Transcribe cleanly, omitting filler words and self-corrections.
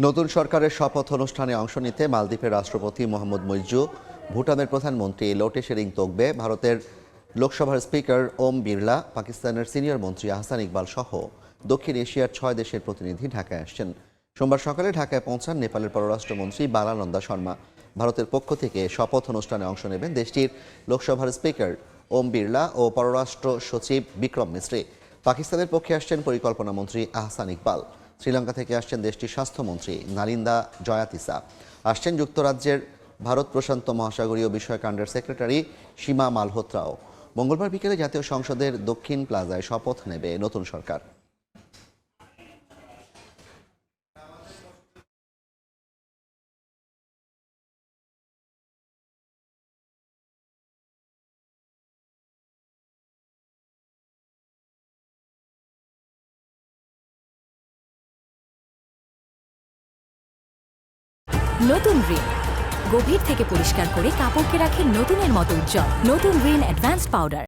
নতুন সরকারের শপথ অনুষ্ঠানে অংশ নিতে মালদ্বীপের রাষ্ট্রপতি মোহাম্মদ মুইজ্জু, ভুটানের প্রধানমন্ত্রী লোটে শেরিং তোগবে, ভারতের লোকসভার স্পিকার ওম বিড়লা, পাকিস্তানের সিনিয়র মন্ত্রী আহসান ইকবাল সহ দক্ষিণ এশিয়ার 6 দেশের প্রতিনিধি ঢাকায় আসছেন। সোমবার সকালে ঢাকায় পৌঁছান নেপালের পররাষ্ট্রমন্ত্রী বালানন্দা শর্মা। ভারতের পক্ষ থেকে শপথ অনুষ্ঠানে অংশ নেবেন দেশটির লোকসভার স্পিকার ওম বিড়লা ও পররাষ্ট্র সচিব বিক্রম মিশ্রি। পাকিস্তানের পক্ষে আসছেন পরিকল্পনা মন্ত্রী আহসান ইকবাল। শ্রীলঙ্কা থেকে আসছেন দেশটির স্বাস্থ্যমন্ত্রী নালিন্দা জয়াতিসা। আসছেন যুক্তরাজ্যের ভারত প্রশান্ত মহাসাগরীয় বিষয়কাণ্ডের সেক্রেটারি সীমা মালহোত্রাও। মঙ্গলবার বিকেলে জাতীয় সংসদের দক্ষিণ প্লাজায় শপথ নেবে নতুন সরকার। নতুন রিন গভীর থেকে পরিষ্কার করে কাপড়কে রাখে নতুনের মতো উজ্জ্বল। নতুন রিন অ্যাডভান্সড পাউডার।